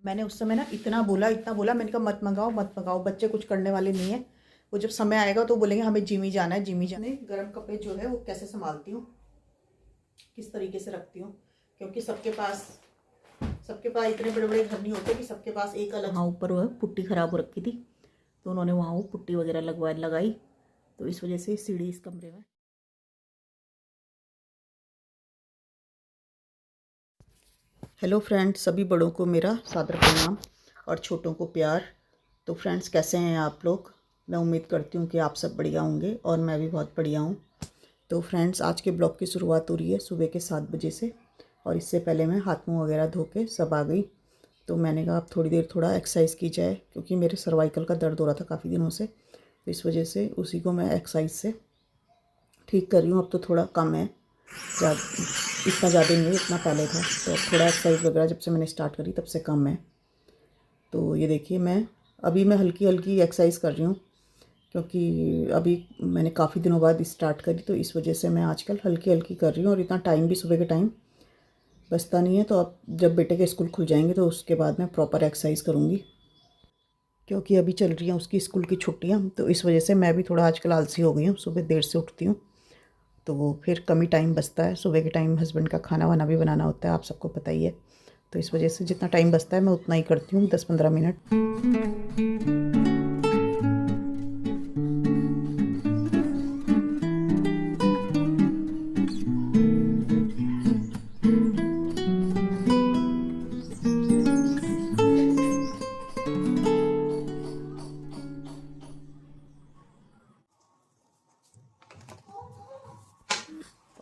मैंने उस समय ना इतना बोला, मैंने कहा मत मंगाओ मत मंगाओ, बच्चे कुछ करने वाले नहीं है। वो जब समय आएगा तो बोलेंगे हमें जिम ही जाना है, जिम ही जाना है। गर्म कपड़े जो है वो कैसे संभालती हूँ, किस तरीके से रखती हूँ, क्योंकि सबके पास इतने बड़े बड़े घर नहीं होते कि सबके पास एक अलग। हाँ, ऊपर वह पुट्टी ख़राब हो रखी थी तो उन्होंने वहाँ वो पुट्टी वगैरह लगाई, तो इस वजह से सीढ़ी इस कमरे में। हेलो फ्रेंड्स, सभी बड़ों को मेरा सादर प्रणाम और छोटों को प्यार। तो फ्रेंड्स, कैसे हैं आप लोग? मैं उम्मीद करती हूँ कि आप सब बढ़िया होंगे और मैं भी बहुत बढ़िया हूँ। तो फ्रेंड्स, आज के ब्लॉग की शुरुआत हो रही है सुबह के 7 बजे से, और इससे पहले मैं हाथ मुँह वगैरह धो के सब आ गई। तो मैंने कहा अब थोड़ी देर थोड़ा एक्सरसाइज की जाए, क्योंकि मेरे सर्वाइकल का दर्द हो रहा था काफ़ी दिनों से, तो इस वजह से उसी को मैं एक्सरसाइज से ठीक कर रही हूँ। अब तो थोड़ा कम है, इतना ज़्यादा नहीं है इतना पहले था, तो अब थोड़ा एक्सरसाइज वगैरह जब से मैंने स्टार्ट करी तब से कम है। तो ये देखिए, मैं हल्की हल्की एक्सरसाइज कर रही हूँ, क्योंकि अभी मैंने काफ़ी दिनों बाद स्टार्ट करी, तो इस वजह से मैं आजकल हल्की हल्की कर रही हूँ। और इतना टाइम भी सुबह के टाइम बचता नहीं है, तो अब जब बेटे के स्कूल खुल जाएंगे तो उसके बाद मैं प्रॉपर एक्सरसाइज करूँगी, क्योंकि अभी चल रही हैं उसकी स्कूल की छुट्टियाँ। तो इस वजह से मैं भी थोड़ा आजकल आलसी हो गई हूँ, सुबह देर से उठती हूँ, तो वो फिर कम ही टाइम बचता है। सुबह के टाइम हस्बैंड का खाना वाना भी बनाना होता है, आप सबको पता ही है। तो इस वजह से जितना टाइम बचता है मैं उतना ही करती हूँ, 10-15 मिनट।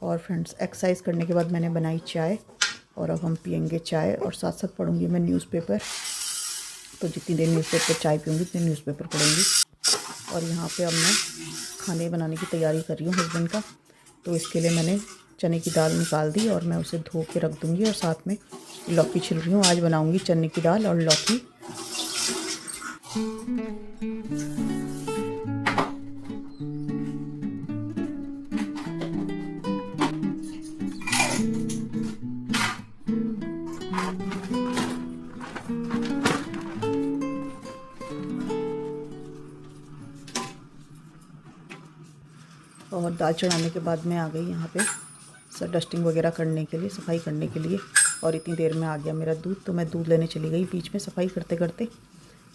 और फ्रेंड्स, एक्सरसाइज करने के बाद मैंने बनाई चाय, और अब हम पियेंगे चाय और साथ साथ पढ़ूंगी मैं न्यूज़पेपर। तो जितनी देर न्यूज़पेपर चाय पीऊँगी उतनी न्यूज़पेपर पढ़ूंगी। और यहाँ पे अब मैं खाने बनाने की तैयारी कर रही हूँ हस्बैंड का। तो इसके लिए मैंने चने की दाल निकाल दी और मैं उसे धो के रख दूँगी, और साथ में लौकी छिल रही हूँ। आज बनाऊँगी चने की दाल और लौकी। और दाल चढ़ाने के बाद मैं आ गई यहाँ पे डस्टिंग वगैरह करने के लिए, सफाई करने के लिए। और इतनी देर में आ गया मेरा दूध, तो मैं दूध लेने चली गई बीच में सफाई करते करते।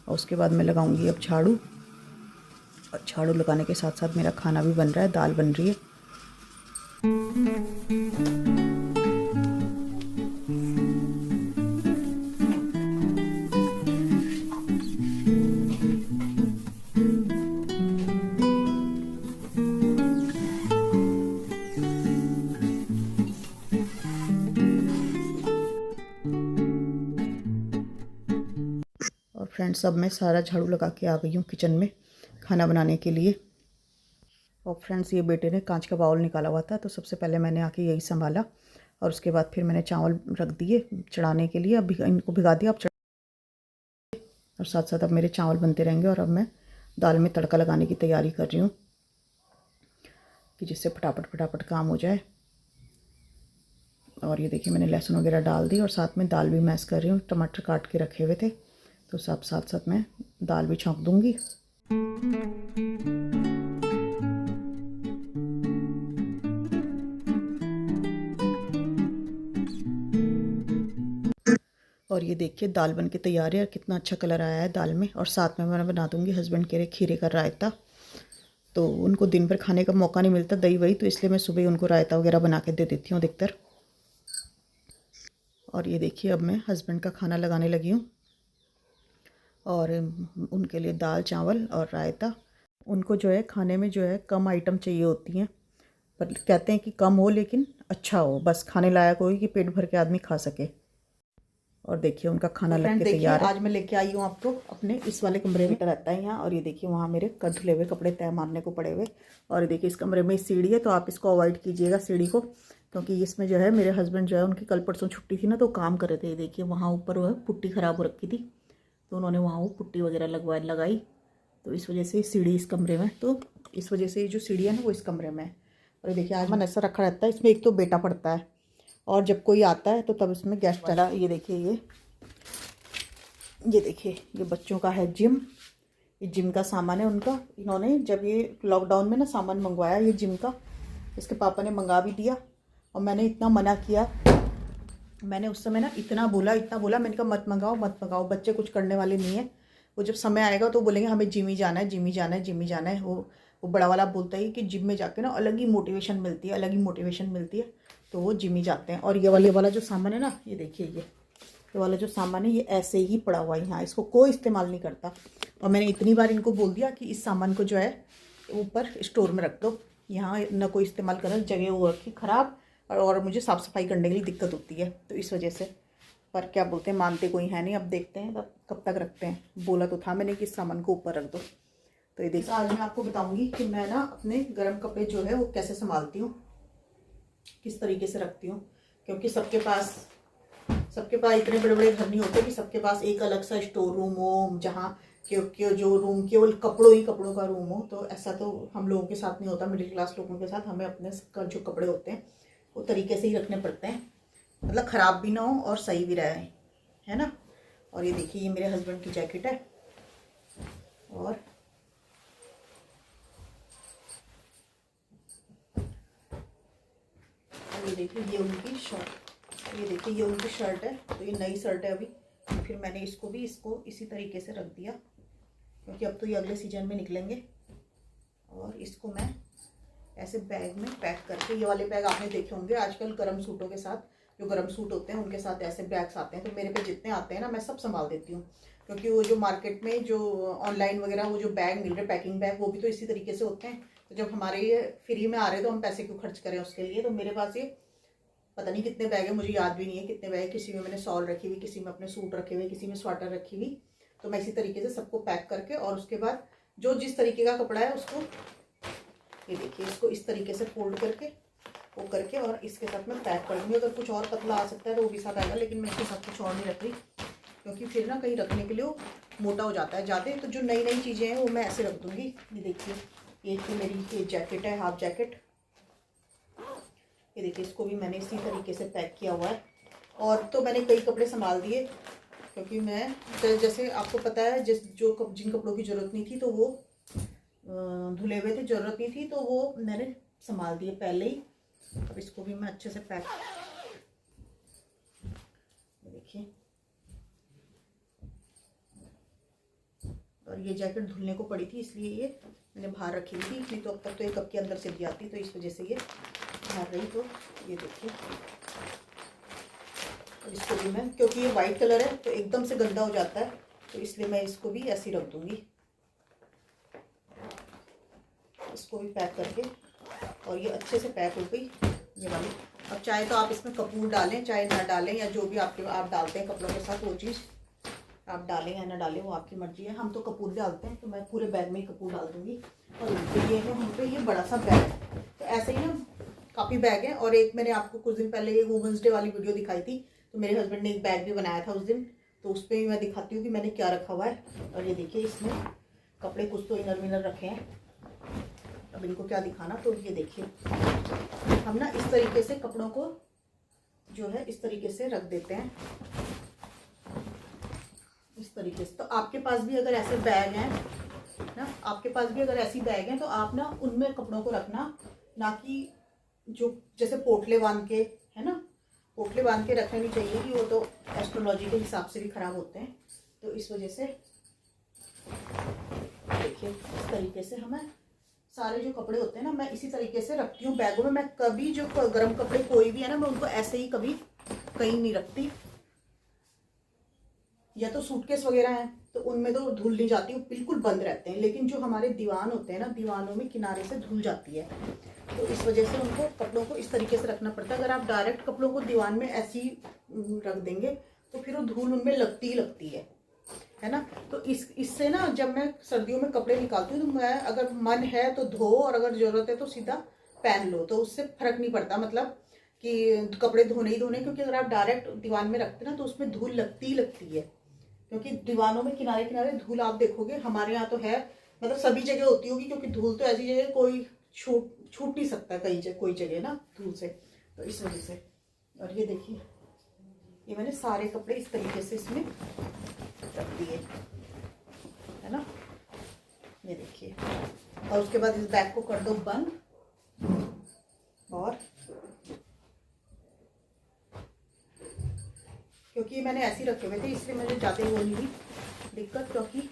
और उसके बाद मैं लगाऊंगी अब झाड़ू, और झाड़ू लगाने के साथ साथ मेरा खाना भी बन रहा है, दाल बन रही है। और फ्रेंड्स, अब मैं सारा झाड़ू लगा के आ गई हूँ किचन में खाना बनाने के लिए। और फ्रेंड्स, ये बेटे ने कांच का बाउल निकाला हुआ था, तो सबसे पहले मैंने आके यही संभाला, और उसके बाद फिर मैंने चावल रख दिए चढ़ाने के लिए। अब इनको भिगा दिया, अब और साथ साथ अब मेरे चावल बनते रहेंगे। और अब मैं दाल में तड़का लगाने की तैयारी कर रही हूँ, कि जिससे फटाफट फटाफट काम हो जाए। और ये देखिए, मैंने लहसुन वगैरह डाल दी, और साथ में दाल भी मैश कर रही हूँ। टमाटर काट के रखे हुए थे, तो सब साथ साथ मैं दाल भी छौंक दूँगी। और ये देखिए, दाल बन के तैयार है, और कितना अच्छा कलर आया है दाल में। और साथ में मैं बना दूँगी हस्बैंड के लिए खीरे का रायता। तो उनको दिन भर खाने का मौका नहीं मिलता दही वही, तो इसलिए मैं सुबह उनको रायता वगैरह बना के दे देती हूँ अधिकतर। और ये देखिए, अब मैं हस्बैंड का खाना लगाने लगी हूँ, और उनके लिए दाल चावल और रायता। उनको जो है खाने में जो है कम आइटम चाहिए होती हैं, पर कहते हैं कि कम हो लेकिन अच्छा हो, बस खाने लायक हो कि पेट भर के आदमी खा सके। और देखिए, उनका खाना लग के तैयार है। आज मैं लेके आई हूँ आपको अपने इस वाले कमरे में, रहता है यहाँ। और ये देखिए, वहाँ मेरे धुले हुए कपड़े तय मारने को पड़े हुए। और ये देखिए, इस कमरे में सीढ़ी है, तो आप इसको अवॉइड कीजिएगा सीढ़ी को, क्योंकि इसमें जो है मेरे हस्बैंड जो है उनकी कल परसों छुट्टी थी ना, तो काम कर रहे थे। ये देखिए, वहाँ ऊपर वो है पुट्टी ख़राब हो रखी थी, तो उन्होंने वहाँ वो पुट्टी वगैरह लगाई, तो इस वजह से सीढ़ी इस कमरे में, तो इस वजह से ये जो सीढ़ी है ना वो इस कमरे में है। और ये देखिए, आज मन ऐसा रखा रहता है, इसमें एक तो बेटा पड़ता है, और जब कोई आता है तो तब इसमें गेस्ट चला। ये देखिए, ये देखिए, ये बच्चों का है जिम। ये जिम का सामान है उनका। इन्होंने जब ये लॉकडाउन में ना सामान मंगवाया ये जिम का, इसके पापा ने मंगा भी दिया और मैंने इतना मना किया। मैंने उस समय ना इतना बोला, मैंने कहा मत मंगाओ मत मंगाओ, बच्चे कुछ करने वाले नहीं है। वो जब समय आएगा तो बोलेंगे हमें जिम ही जाना है, जिम ही जाना है, जिम ही जाना है। वो बड़ा वाला बोलता है कि जिम में जाके ना अलग ही मोटिवेशन मिलती है, अलग ही मोटिवेशन मिलती है, तो वो जिम ही जाते हैं। और ये वाला जो सामान है ना, ये देखिए, ये वाला जो सामान है ये ऐसे ही पड़ा हुआ है यहाँ, इसको कोई इस्तेमाल नहीं करता। और मैंने इतनी बार इनको बोल दिया कि इस सामान को जो है ऊपर स्टोर में रख दो, यहाँ ना कोई इस्तेमाल करना, जगह वो रखी ख़राब, और मुझे साफ़ सफाई करने के लिए दिक्कत होती है, तो इस वजह से। पर क्या बोलते हैं, मानते कोई है नहीं। अब देखते हैं कब तक रखते हैं। बोला तो था मैंने कि इस सामान को ऊपर रख दो। तो ये देखिए, आज मैं आपको बताऊंगी कि मैं ना अपने गर्म कपड़े जो है वो कैसे संभालती हूँ, किस तरीके से रखती हूँ। क्योंकि सबके पास इतने बड़े बड़े घर नहीं होते कि सबके पास एक अलग सा स्टोर रूम हो, जहाँ क्योंकि जो रूम केवल कपड़ों का रूम हो। तो ऐसा तो हम लोगों के साथ नहीं होता, मिडिल क्लास लोगों के साथ। हमें अपने जो कपड़े होते हैं वो तरीके से ही रखने पड़ते हैं, मतलब ख़राब भी ना हो और सही भी रहे, है ना। और ये देखिए, ये मेरे हस्बैंड की जैकेट है, और ये देखिए ये उनकी शर्ट, ये देखिए ये उनकी शर्ट है। तो ये नई शर्ट है अभी, फिर मैंने इसको इसी तरीके से रख दिया, क्योंकि अब तो ये अगले सीजन में निकलेंगे। और इसको मैं ऐसे बैग में पैक करके, ये वाले बैग आपने देखे होंगे आजकल गर्म सूटों के साथ, जो गर्म सूट होते हैं उनके साथ ऐसे बैग्स आते हैं। तो मेरे पे जितने आते हैं ना मैं सब संभाल देती हूँ, क्योंकि वो जो मार्केट में जो ऑनलाइन वगैरह वो जो बैग मिल रहे पैकिंग बैग, वो भी तो इसी तरीके से होते हैं। तो जब हमारे ये फ्री में आ रहे तो हम पैसे क्यों खर्च करें उसके लिए। तो मेरे पास ये पता नहीं कितने बैग है, मुझे याद भी नहीं है कितने बैग। किसी में मैंने शॉल रखी हुई, किसी में अपने सूट रखे हुए, किसी में स्वेटर रखी हुई। तो मैं इसी तरीके से सबको पैक करके, और उसके बाद जो जिस तरीके का कपड़ा है उसको, ये देखिए, इसको इस तरीके से फोल्ड करके वो करके और इसके साथ मैं पैक कर दूँगी। अगर कुछ और पतला आ सकता है तो वो भी साथ आएगा, लेकिन मैं इसके साथ कुछ और नहीं रख रही, क्योंकि फिर ना कहीं रखने के लिए वो मोटा हो जाता है ज़्यादा। तो जो नई नई चीज़ें हैं वो मैं ऐसे रख दूँगी। ये देखिए, एक तो मेरी ये जैकेट है, हाफ जैकेट, ये देखिए, इसको भी मैंने इसी तरीके से पैक किया हुआ है। और तो मैंने कई कपड़े संभाल दिए, क्योंकि मैं जैसे आपको पता है जिन कपड़ों की ज़रूरत नहीं थी तो वो धुले हुए थे, ज़रूरत नहीं थी तो वो मैंने संभाल दिए पहले ही। अब इसको भी मैं अच्छे से पैक, देखिए। और ये जैकेट धुलने को पड़ी थी, इसलिए ये मैंने बाहर रखी हुई थी, नहीं तो अब तक तो एक कप के अंदर से दी आती, तो इस वजह से ये बाहर रही। तो ये देखिए, और इसको भी मैं, क्योंकि ये वाइट कलर है तो एकदम से गंदा हो जाता है, तो इसलिए मैं इसको भी ऐसे ही रख दूँगी। इसको भी पैक करके, और ये अच्छे से पैक हो गई ये वाली। अब चाहे तो आप इसमें कपूर डालें, चाहे ना डालें, या जो भी आप डालते हैं कपड़ों के साथ वो चीज़ आप डालें या ना डालें, वो आपकी मर्जी है। हम तो कपूर डालते हैं, तो मैं पूरे बैग में ही कपूर डाल दूँगी। और ये है हम पे ये बड़ा सा बैग, तो ऐसे ही ना काफ़ी बैग हैं। और एक मैंने आपको कुछ दिन पहले एक वुमेंस डे वाली वीडियो दिखाई थी, तो मेरे हस्बैंड ने एक बैग भी बनाया था उस दिन, तो उस पर भी मैं दिखाती हूँ कि मैंने क्या रखा हुआ है। और ये देखिए, इसमें कपड़े कुछ तो इनर विनर रखे हैं, अब इनको क्या दिखाना। तो ये देखिए, हम ना इस तरीके से कपड़ों को जो है इस तरीके से रख देते हैं, इस तरीके से। तो आपके पास भी अगर ऐसे बैग हैं ना, आपके पास भी अगर ऐसी बैग हैं तो आप ना उनमें कपड़ों को रखना, ना कि जो जैसे पोटले बांध के, है ना, पोटले बांध के रखने नहीं चाहिए कि वो तो एस्ट्रोलॉजी के हिसाब से भी खराब होते हैं। तो इस वजह से देखिए, इस तरीके से हमें सारे जो कपड़े होते हैं ना मैं इसी तरीके से रखती हूँ बैगों में। मैं कभी जो गर्म कपड़े कोई भी है ना, मैं उनको ऐसे ही कभी कहीं नहीं रखती। या तो सूटकेस वगैरह हैं तो उनमें तो धुल नहीं जाती, वो बिल्कुल बंद रहते हैं। लेकिन जो हमारे दीवान होते हैं ना, दीवानों में किनारे से धुल जाती है, तो इस वजह से उनको कपड़ों को इस तरीके से रखना पड़ता है। अगर आप डायरेक्ट कपड़ों को दीवान में ऐसे ही रख देंगे तो फिर वो धूल उनमें लगती ही लगती है ना। तो इससे ना जब मैं सर्दियों में कपड़े निकालती हूँ तो मैं, अगर मन है तो धो, और अगर ज़रूरत है तो सीधा पहन लो, तो उससे फ़र्क नहीं पड़ता, मतलब कि कपड़े धोने ही धोने। क्योंकि अगर आप डायरेक्ट दीवान में रखते ना तो उसमें धूल लगती ही लगती है, क्योंकि दीवानों में किनारे किनारे धूल आप देखोगे, हमारे यहाँ तो है, मतलब सभी जगह होती होगी, क्योंकि धूल तो ऐसी जगह कोई छूट नहीं सकता, कोई जगह ना धूल से, तो इस वजह से। और ये देखिए, ये मैंने सारे कपड़े इस तरीके से इसमें रख दिए, है ना, ये देखिए। और उसके बाद इस बैग को कर दो बंद, और क्योंकि मैंने ऐसे ही रखे हुए थे इसलिए मुझे ज़्यादा वो नहीं हुई दिक्कत, क्योंकि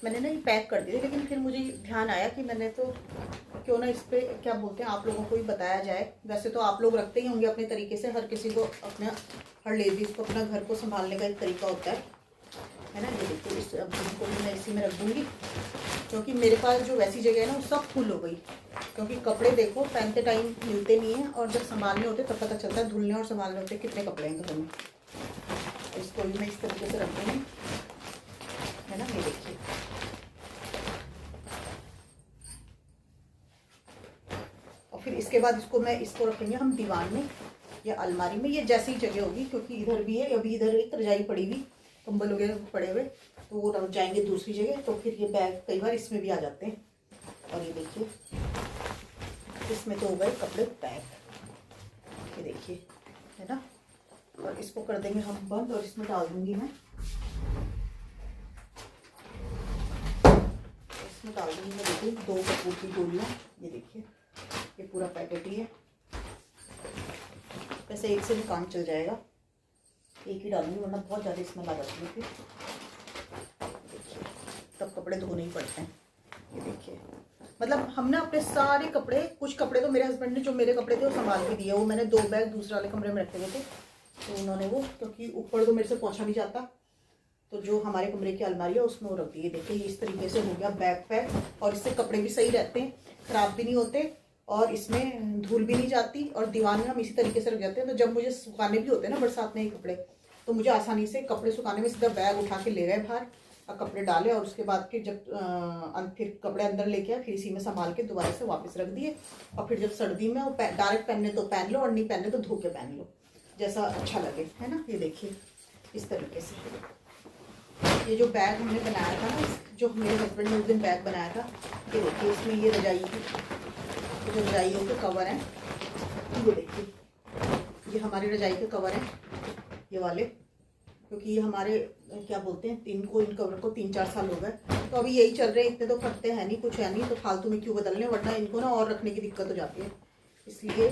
मैंने ना ये पैक कर दिए। लेकिन फिर मुझे ध्यान आया कि मैंने तो क्यों ना इस पर क्या बोलते हैं आप लोगों को ही बताया जाए। वैसे तो आप लोग रखते ही होंगे अपने तरीके से, हर किसी को अपना, हर लेडीज़ को अपना घर को संभालने का एक तरीका होता है ना। ये देखिए इस को भी मैं इसी में रख दूँगी, क्योंकि मेरे पास जो वैसी जगह है ना वो सब फुल हो गई। क्योंकि कपड़े देखो पहनते टाइम मिलते नहीं हैं, और जब संभालने होते तब पता चलता है, धुलने और संभालने होते कितने कपड़े हैं घर में। इसको भी मैं इस तरीके से रख दूँगी, है ना। ये देखिए और फिर इसके बाद इसको रखेंगे हम दीवान में या अलमारी में, ये जैसी जगह होगी। क्योंकि इधर भी है, अभी इधर एक रजाई पड़ी हुई, कंबल वगैरह पड़े हुए, तो वो रख जाएंगे दूसरी जगह। तो फिर ये बैग कई बार इसमें भी आ जाते हैं। और ये देखिए इसमें तो हो गए कपड़े पैक, ये देखिए, है ना। और इसको कर देंगे हम बंद, और इसमें डाल दूंगी मैं, इसमें डाल दूंगी मैं देखिए 2 कपूर की गोलियाँ। ये देखिए ये पूरा पैकेट ही है, वैसे एक से भी काम चल जाएगा, एक ही डालूंगी वरना बहुत ज़्यादा इसमें आ जाती है। फिर देखिए तब कपड़े धोने ही पड़ते हैं। ये देखिए मतलब हमने अपने सारे कपड़े, कुछ कपड़े तो मेरे हस्बैंड ने जो मेरे कपड़े थे वो संभाल के दिए। वो मैंने 2 बैग दूसरे वाले कमरे में रखे हुए थे, तो उन्होंने वो, क्योंकि ऊपर तो मेरे से पहुंचा नहीं जाता, तो जो हमारे कमरे की अलमारी है उसमें वो रख दिए। देखिए इस तरीके से हो गया बैग पैक, और इससे कपड़े भी सही रहते हैं, ख़राब भी नहीं होते, और इसमें धूल भी नहीं जाती। और दीवान में हम इसी तरीके से रख जाते हैं, तो जब मुझे सुखाने भी होते हैं ना बरसात में ये कपड़े, तो मुझे आसानी से कपड़े सुखाने में सीधा बैग उठा के ले गए बाहर, और कपड़े डाले, और उसके बाद फिर जब फिर कपड़े अंदर लेके आए, फिर इसी में संभाल के दोबारा से वापस रख दिए। और फिर जब सर्दी में वो डायरेक्ट पहनने तो पहन लो, और नहीं पहनने तो धो के पहन लो, जैसा अच्छा लगे, है ना। ये देखिए इस तरीके से ये जो बैग हमने बनाया था ना, जो मेरे हस्बैंड ने उस दिन बैग बनाया था, ये देखिए इसमें ये रजाई की, जो रजाइयों के कवर हैं, ये देखिए ये हमारे रजाई के कवर हैं ये वाले। क्योंकि ये हमारे क्या बोलते हैं, इन कवर को 3-4 साल हो गए, तो अभी यही चल रहे हैं, इतने तो फटते हैं नहीं, कुछ है नहीं, तो फालतू में क्यों बदलने, वरना इनको ना और रखने की दिक्कत हो जाती है। इसलिए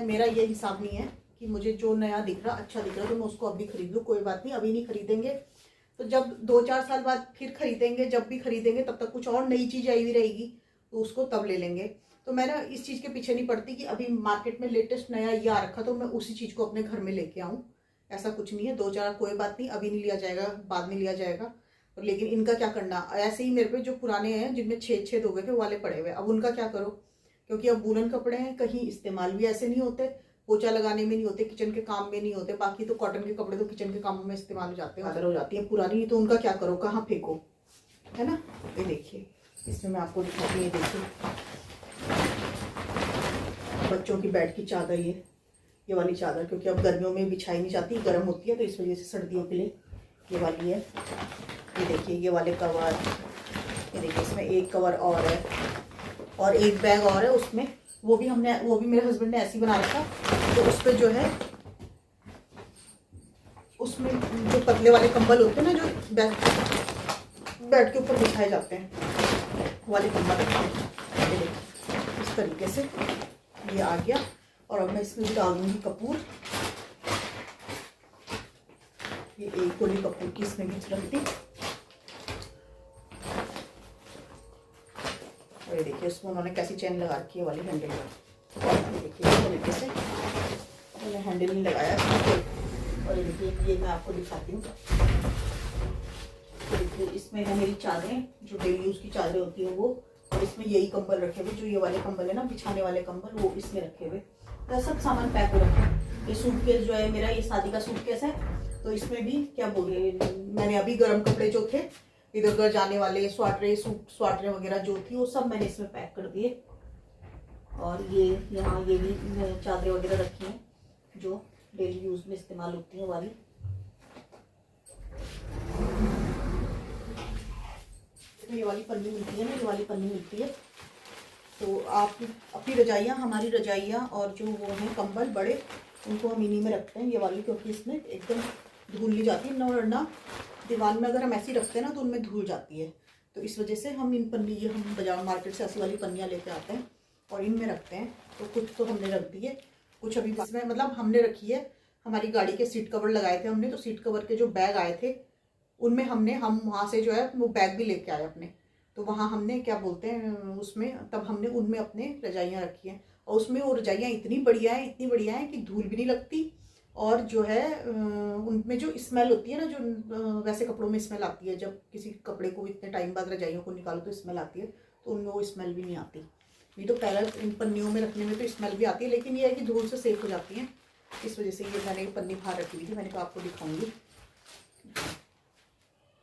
मेरा ये हिसाब नहीं है कि मुझे जो नया दिख रहा, अच्छा दिख रहा, तो मैं उसको अभी खरीद लूँ। कोई बात नहीं, अभी नहीं खरीदेंगे तो जब 2-4 साल बाद फिर खरीदेंगे, जब भी खरीदेंगे तब तक कुछ और नई चीज़ आई हुई रहेगी, तो उसको तब ले लेंगे। तो मैं ना इस चीज़ के पीछे नहीं पड़ती कि अभी मार्केट में लेटेस्ट नया ये आ रखा तो मैं उसी चीज़ को अपने घर में लेके आऊँ, ऐसा कुछ नहीं है। 2-4 कोई बात नहीं, अभी नहीं लिया जाएगा, बाद में लिया जाएगा। और लेकिन इनका क्या करना, ऐसे ही मेरे पे जो पुराने हैं जिनमें छेद हो गए थे वो वाले पड़े हुए, अब उनका क्या करो। क्योंकि अब वूलन कपड़े हैं, कहीं इस्तेमाल भी ऐसे नहीं होते, पोछा लगाने में नहीं होते, किचन के काम में नहीं होते। बाकी तो कॉटन के कपड़े तो किचन के कामों में इस्तेमाल हो जाते हैं, अदर हो जाती है पुरानी, तो उनका क्या करो, कहाँ फेंको, है ना। ये देखिए इसमें मैं आपको दिखाती हूँ, ये देखिए बच्चों की बेड की चादर, ये वाली चादर, क्योंकि अब गर्मियों में बिछाई नहीं जाती, गर्म होती है, तो इस वजह से सर्दियों के लिए ये वाली है। ये देखिए ये वाले कवर, ये देखिए इसमें एक कवर और है, और एक बैग और है उसमें, वो भी मेरे हस्बैंड ने ऐसे ही बना रखा। तो उस पर जो है, उसमें जो पतले वाले कंबल होते हैं ना, जो बेड के ऊपर बिछाए जाते हैं, वाले कंबल रखते हैं। ये देखिए इस तरीके से ये आ गया। और अब मैं इसमें भी डाल दूँगी कपूर, ये एक गोली कपूर की इसमें भी रख दी। और ये देखिए उसमें उन्होंने कैसी चेन लगा रखी है वाली हैंडल पर, ये देखिए इस तरीके से मैंने हैंडल नहीं लगाया इसमें। और ये देखिए ये मैं आपको दिखाती हूँ, देखिए इसमें है मेरी चादरें, जो डेली यूज़ की चादरें होती हैं वो, और इसमें यही कंबल रखे हुए, जो ये वाले कंबल है ना बिछाने वाले कंबल, वो इसमें रखे हुए, तो सब सामान पैक हो रखा है। ये सूटकेस जो है मेरा, ये शादी का सूटकेस है, तो इसमें भी क्या बोले, मैंने अभी गर्म कपड़े जो थे इधर उधर जाने वाले, स्वाटरें वगैरह जो थी वो सब मैंने इसमें पैक कर दिए। और ये यहाँ ये भी चादरें वगैरह रखी हैं जो डेली यूज में इस्तेमाल होती हैं वाली। ये वाली पन्नी मिलती है ना, ये वाली पन्नी मिलती है। तो आप अपनी रजाइयाँ, हमारी रजाइयाँ और जो वो हैं कंबल बड़े, उनको हम इन्हीं में रखते हैं, ये वाली, क्योंकि इसमें एकदम धूल नहीं जाती वरना दीवार में अगर हम ऐसी रखते हैं ना तो उनमें धूल जाती है। तो इस वजह से हम इन पन्नी, ये हम बाजार मार्केट से ऐसी वाली पन्नियाँ लेके आते हैं और इनमें रखते हैं। तो कुछ तो हमने रख दिए, कुछ अभी इसमें मतलब हमने रखी है। हमारी गाड़ी के सीट कवर लगाए थे हमने, तो सीट कवर के जो बैग आए थे उनमें हम वहाँ से जो है वो बैग भी लेके आए अपने। तो वहाँ हमने क्या बोलते हैं उसमें, तब हमने उनमें अपने रजाइयाँ रखी हैं। और उसमें वो रजाइयाँ इतनी बढ़िया हैं कि धूल भी नहीं लगती। और जो है उनमें जो स्मेल होती है ना, जो वैसे कपड़ों में स्मेल आती है, जब किसी कपड़े को इतने टाइम बाद रजाइयों को निकालो तो स्मेल आती है, तो उनमें वो स्मेल भी नहीं आती। नहीं तो पहले इन पन्नियों में रखने में तो स्मेल भी आती है, लेकिन ये है कि धूल से सेफ हो जाती हैं। इस वजह से ये मैंने पन्नी बाहर रखी हुई थी, मैंने कहा आपको दिखाऊंगी,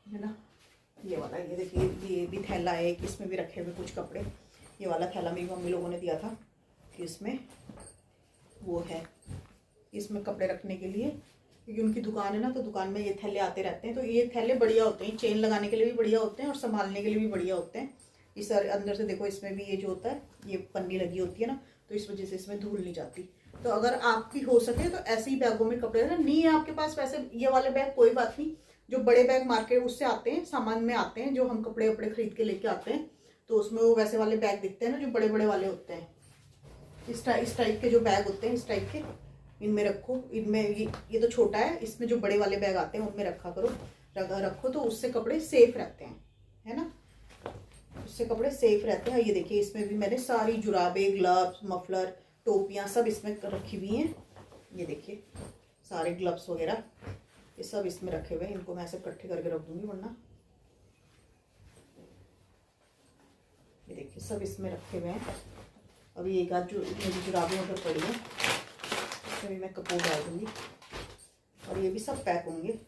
है ना। ये वाला, ये देखिए, ये भी थैला है, इसमें भी रखे हुए कुछ कपड़े। ये वाला थैला मेरी मम्मी लोगों ने दिया था कि इसमें वो है, इसमें कपड़े रखने के लिए, क्योंकि उनकी दुकान है ना, तो दुकान में ये थैले आते रहते हैं। तो ये थैले बढ़िया होते हैं, चेन लगाने के लिए भी बढ़िया होते हैं और संभालने के लिए भी बढ़िया होते हैं। इस अंदर से देखो, इसमें भी ये जो होता है ये पन्नी लगी होती है ना, तो इस वजह से इसमें धूल नहीं जाती। तो अगर आप भी हो सके तो ऐसे ही बैगों में कपड़े ना, नहीं है आपके पास वैसे ये वाले बैग, कोई बात नहीं। जो बड़े बैग मार्केट उससे आते हैं, सामान में आते हैं, जो हम कपड़े वपड़े खरीद के लेके आते हैं, तो उसमें वो वैसे वाले बैग दिखते हैं ना, जो बड़े बड़े वाले होते हैं। इस टाइप के जो बैग होते हैं, इस टाइप के, इनमें रखो। इनमें ये तो छोटा है, इसमें जो बड़े वाले बैग आते हैं उनमें रखा करो, रखो, तो उससे कपड़े सेफ रहते हैं, है ना। उससे कपड़े सेफ रहते हैं। ये देखिए, इसमें भी मैंने सारी जुराबे, ग्लव्स, मफलर, टोपियाँ सब इसमें रखी हुई हैं। ये देखिए सारे ग्लव्स वगैरह ये सब इसमें रखे हुए हैं। इनको मैं ऐसे इकट्ठे करके रख दूंगी, वरना ये देखिए सब इसमें रखे हुए हैं। अभी एक आध जो मेरी जुराबें उधर पड़ी है, इसमें भी मैं कपूर डाल दूंगी और ये भी सब पैक होंगे।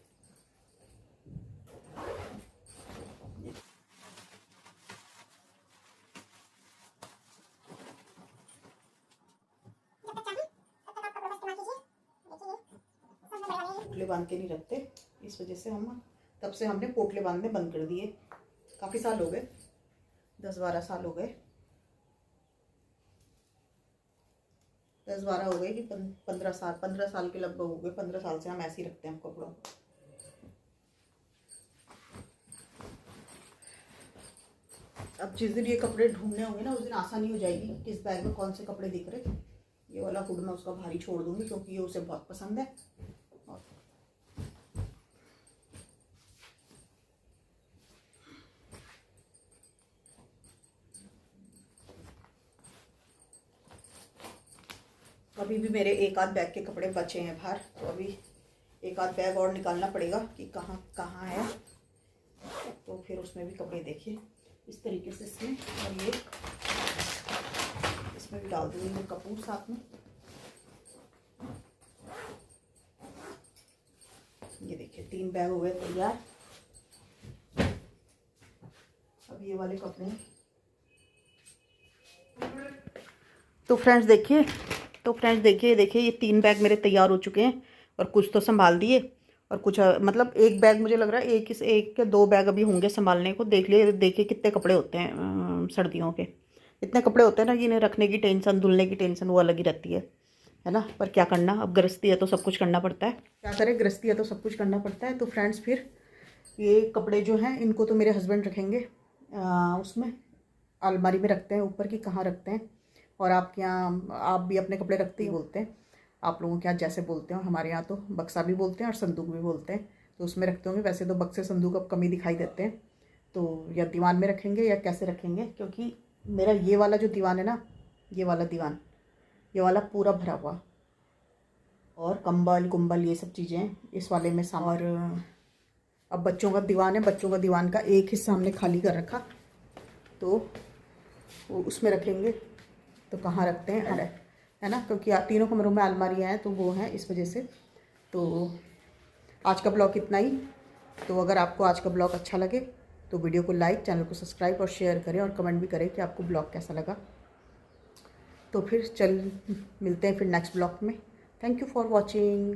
पोटले बांध के नहीं रखते, इस वजह से हम तब से हमने पोटले बांधने बंद कर दिए। काफ़ी साल हो गए, 10-12 साल हो गए, 10-12 हो गए कि 15 साल के लगभग हो गए। 15 साल से हम ऐसे ही रखते हैं कपड़ों को। अब जिस दिन ये कपड़े ढूंढने होंगे ना, उस दिन आसानी हो जाएगी किस बैग में कौन से कपड़े दिख रहे। ये वाला हुड मैं उसका भारी छोड़ दूंगी, क्योंकि ये उसे बहुत पसंद है। और अभी भी मेरे एक आध बैग के कपड़े बचे हैं बाहर, तो अभी एक आध बैग और निकालना पड़ेगा कि कहाँ कहाँ है। तो फिर उसमें भी कपड़े देखिए इस तरीके से इसमें, और ये इसमें भी डाल दूँगी मैं कपूर साथ में। ये देखिए 3 बैग हो गए तैयार। अब ये वाले कपड़े, तो फ्रेंड्स देखिए ये 3 बैग मेरे तैयार हो चुके हैं, और कुछ तो संभाल दिए और कुछ मतलब एक बैग मुझे लग रहा है एक के 2 बैग अभी होंगे संभालने को। देखिए कितने कपड़े होते हैं सर्दियों के, इतने कपड़े होते हैं ना कि इन्हें रखने की टेंशन, धुलने की टेंशन वो अलग ही रहती है ना। पर क्या करना, अब गृहस्थी है तो सब कुछ करना पड़ता है, क्या करें, गृहस्थी है तो सब कुछ करना पड़ता है। तो फ्रेंड्स फिर ये कपड़े जो हैं इनको तो मेरे हस्बैंड रखेंगे उसमें अलमारी में रखते हैं ऊपर की, कहाँ रखते हैं। और आपके यहाँ आप भी अपने कपड़े रखते ही बोलते हैं, आप लोगों के यहाँ जैसे बोलते हो, हमारे यहाँ तो बक्सा भी बोलते हैं और संदूक भी बोलते हैं। तो उसमें रखते होंगे, वैसे तो बक्से संदूक अब कम ही दिखाई देते हैं। तो या दीवान में रखेंगे या कैसे रखेंगे, क्योंकि मेरा ये वाला जो दीवान है ना, ये वाला पूरा भरा हुआ, और कंबल कुंबल ये सब चीज़ें इस वाले में सामान। और अब बच्चों का दीवान है, बच्चों का दीवान का एक हिस्सा हमने खाली कर रखा, तो वो उसमें रखेंगे। तो कहाँ रखते हैं, है ना, क्योंकि तीनों कमरों में अलमारियाँ हैं, तो वो हैं इस वजह से। तो आज का ब्लॉग इतना ही। तो अगर आपको आज का ब्लॉग अच्छा लगे तो वीडियो को लाइक, चैनल को सब्सक्राइब और शेयर करें, और कमेंट भी करें कि आपको ब्लॉग कैसा लगा। तो फिर मिलते हैं फिर नेक्स्ट ब्लॉग में। Thank you for watching.